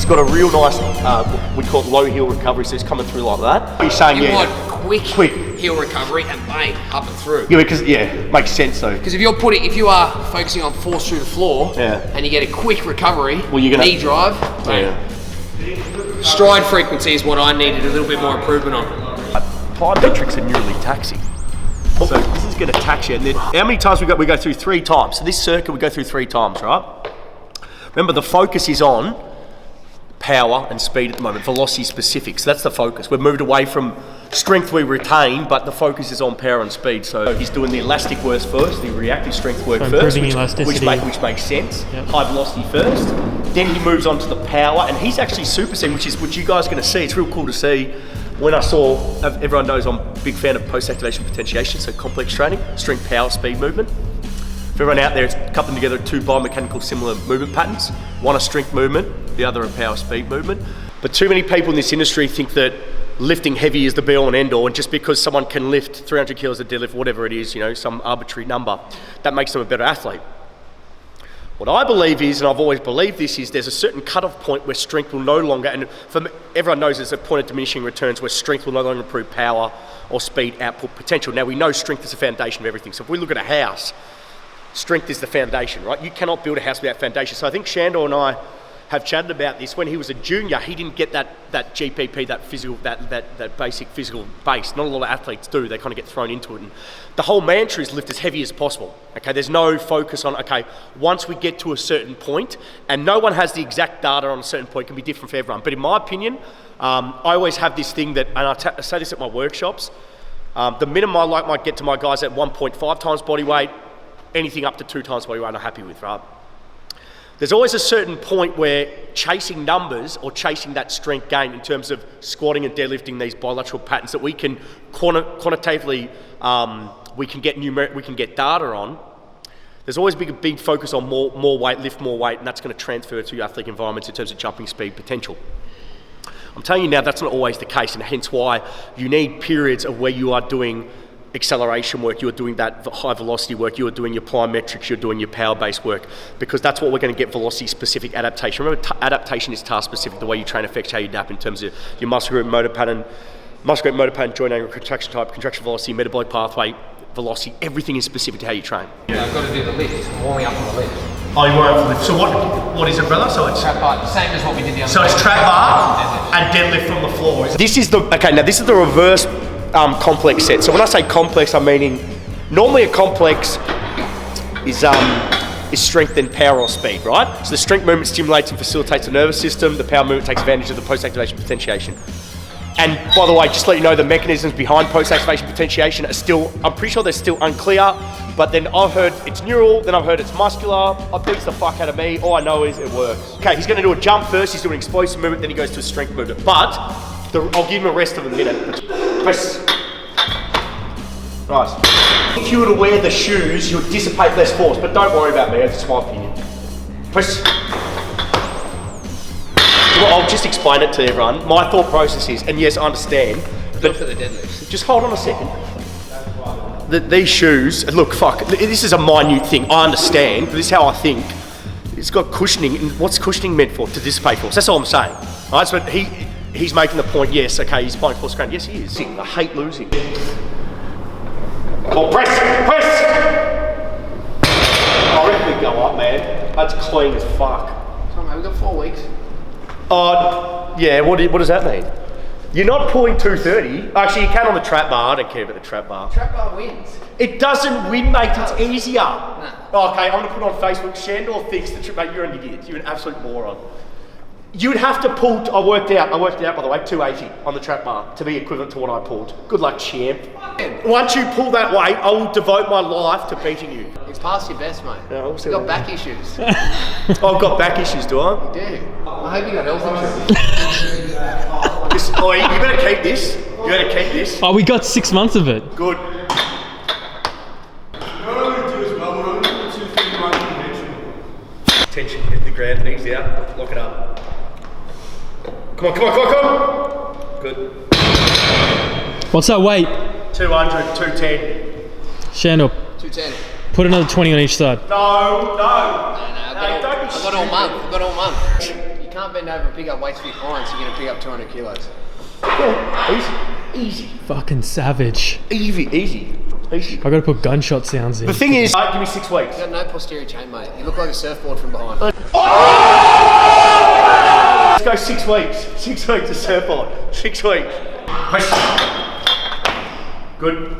he's got a real nice, we call it low heel recovery, so he's coming through like that. He's saying, you want quick heel recovery and bang, up and through. Yeah, because, makes sense though. Because if you are focusing on force through the floor, and you get a quick recovery, knee drive, bang. Stride frequency is what I needed a little bit more improvement on. Plyometrics are nearly taxing. So this is going to tax you. And then how many times we go through 3 times. So this circuit we go through 3 times, right? Remember, the focus is on power and speed at the moment, velocity specific. So that's the focus. We've moved away from strength we retain, but the focus is on power and speed. So he's doing the elastic work first, the reactive strength work first, which makes sense. Yep. High velocity first. Then he moves on to the power, and he's actually supersetting, which you guys are going to see. It's real cool to see. When I saw, everyone knows I'm a big fan of post-activation potentiation, so complex training, strength, power, speed, movement. For everyone out there, it's coupling together 2 biomechanical similar movement patterns. One a strength movement, the other a power speed movement. But too many people in this industry think that lifting heavy is the be all and end all, and just because someone can lift 300 kilos a deadlift, whatever it is, some arbitrary number, that makes them a better athlete. What I believe is, and I've always believed this, is there's a certain cut-off point where strength will no longer, and everyone knows there's a point of diminishing returns where strength will no longer improve power or speed output potential. Now we know strength is the foundation of everything. So if we look at a house, strength is the foundation, right? You cannot build a house without foundation. So I think Sandor and I have chatted about this. When he was a junior, he didn't get that GPP, that physical, that basic physical base. Not a lot of athletes do. They kind of get thrown into it. And the whole mantra is lift as heavy as possible. Okay, there's no focus on, once we get to a certain point, and no one has the exact data on a certain point, it can be different for everyone. But in my opinion, I always have this thing that, and I say this at my workshops, the minimum I might get to my guys at 1.5 times body weight, anything up to 2 times body weight I'm happy with, right? There's always a certain point where chasing numbers or chasing that strength gain in terms of squatting and deadlifting these bilateral patterns that we can quantitatively, we can get data on. There's always a big focus on more weight, lift more weight, and that's going to transfer to your athletic environments in terms of jumping speed potential. I'm telling you now that's not always the case, and hence why you need periods of where you are doing acceleration work, you're doing that high velocity work, you're doing your plyometrics, you're doing your power-based work, because that's what we're going to get velocity-specific adaptation. Remember, adaptation is task-specific. The way you train affects how you adapt in terms of your muscle group, motor pattern, joint angle, contraction type, contraction velocity, metabolic pathway, velocity. Everything is specific to how you train. Yeah, I've got to do the lift, warming up on the lift. Oh, you warm up on the lift. So what is it, brother? So it's trap bar, same as what we did the other day. So it's trap bar and deadlift from the floor. This is the reverse complex set. So when I say complex, I'm meaning normally a complex is strength and power or speed, right? So the strength movement stimulates and facilitates the nervous system. The power movement takes advantage of the post-activation potentiation. And by the way, just to let you know, the mechanisms behind post-activation potentiation are still, I'm pretty sure they're still unclear, but then I've heard it's neural, then I've heard it's muscular. It beats the fuck out of me. All I know is it works. Okay, he's going to do a jump first, he's doing an explosive movement, then he goes to a strength movement. But I'll give him a rest of a minute. Press. Nice. If you were to wear the shoes, you would dissipate less force, but don't worry about me, that's just my opinion. Press. Well, I'll just explain it to everyone. My thought process is, and yes, I understand. But for the deadlifts. Just hold on a second. These shoes, look, this is a minute thing. I understand, but this is how I think. It's got cushioning, and what's cushioning meant for? To dissipate force. That's all I'm saying. All right, so he's making the point, yes, okay, he's applying force grain. Yes, he is. I hate losing. Oh, press! I reckon we go up, man. That's clean as fuck. So, mate, we've got 4 weeks. Yeah, what does that mean? You're not pulling 230. Actually, you can on the trap bar. I don't care about the trap bar. Trap bar wins. It doesn't win, mate. It's easier. No. Oh, okay, I'm going to put on Facebook. Sandor thinks that, mate, you're an idiot. You're an absolute moron. You'd have to pull, I worked out by the way, 280 on the trap bar to be equivalent to what I pulled. Good luck, champ. Once you pull that weight, I will devote my life to beating you. It's past your best, mate. No, You've got back issues. I've got back issues, do I? You do. I hope you got health insurance. You better keep this. You better keep this. Oh, we got 6 months of it. Good. Tension, hit the ground, knees out, lock it up. Come on. Good. What's that weight? 200, 210. Sandor. 210. Put another 20 on each side. No. I've got all month. You can't bend over and pick up weights with your clients. You're gonna pick up 200 kilos. Yeah, easy. Fucking savage. Easy. I gotta put gunshot sounds in. The thing is, give me 6 weeks. You got no posterior chain, mate. You look like a surfboard from behind. Let's go 6 weeks. 6 weeks of surfboard. 6 weeks. Good.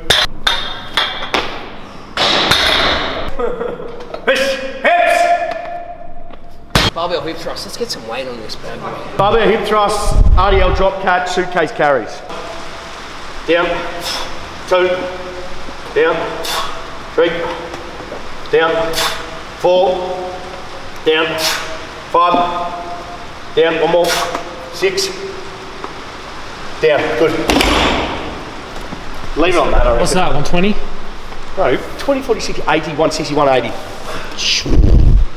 Hips. Barbell hip thrust. Let's get some weight on this, bad boy. Barbell hip thrust, RDL drop catch, suitcase carries. Down. 2. Down. 3. Down. 4. Down. 5. Down. 1 more. 6. Down. Good. Leave it on that, I reckon. What's that, 120? No, 20, 40, 60, 80, 160, 180.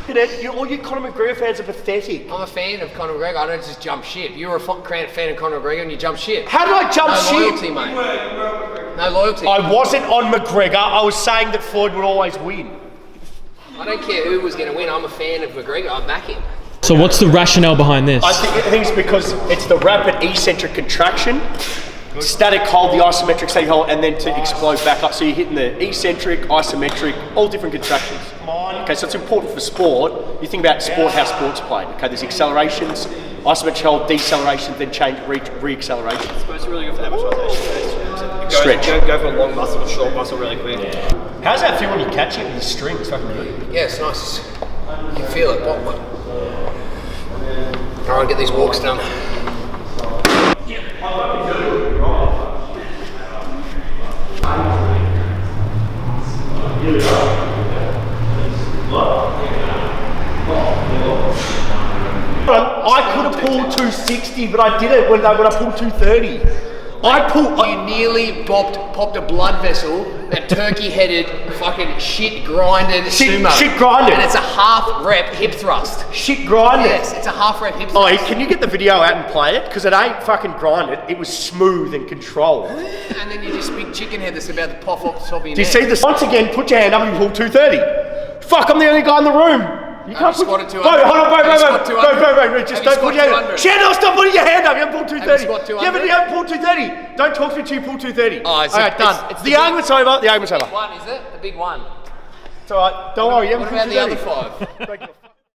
Look at it, all you Conor McGregor fans are pathetic. I'm a fan of Conor McGregor. I don't just jump ship. You're a fan of Conor McGregor and you jump ship. How did I jump ship? No loyalty, mate. No loyalty. I wasn't on McGregor. I was saying that Floyd would always win. I don't care who was going to win. I'm a fan of McGregor. I'm back him. So what's the rationale behind this? I think it's because it's the rapid eccentric contraction, static hold, the isometric static hold, and then to explode back up. So you're hitting the eccentric, isometric, all different contractions. Okay, so it's important for sport. You think about sport, how sport's played. Okay, there's accelerations, isometric hold, decelerations, then change, re-acceleration. I suppose it's really good for amortization. Stretch. Go for a long muscle or short muscle really quick. How's that feel when you catch it with your string? It's fucking good. Yeah, it's nice. You can feel it. Alright, get these walks done. I could have pulled 260, but I didn't when I pulled 230. You nearly popped a blood vessel, that turkey-headed, fucking shit-grinded sumo. Shit grinded. And it's a half-rep hip thrust. Shit grinded. Yes, it's a half-rep hip Oh, thrust. can you get the video out and play it? Because it ain't fucking grinded. It was smooth and controlled. And then you just big chicken head that's about to pop off the top of your Do you neck. see this? Once again, put your hand up and you pull 230. Fuck, I'm the only guy in the room. You can't put... squatted 200. Bro, hold on, bro. Just Have you don't put your hand up. squat 200? Sandor, stop putting your hand up. You haven't pulled 230. Have you squat 200? You haven't pulled 230. Don't talk to me till you pull 230. Oh, it's Alright, done. it's The argument's over. The argument's over. Big one, is it? The big one. It's alright. Don't worry. You haven't What pulled about the 230. other 5? Thank you.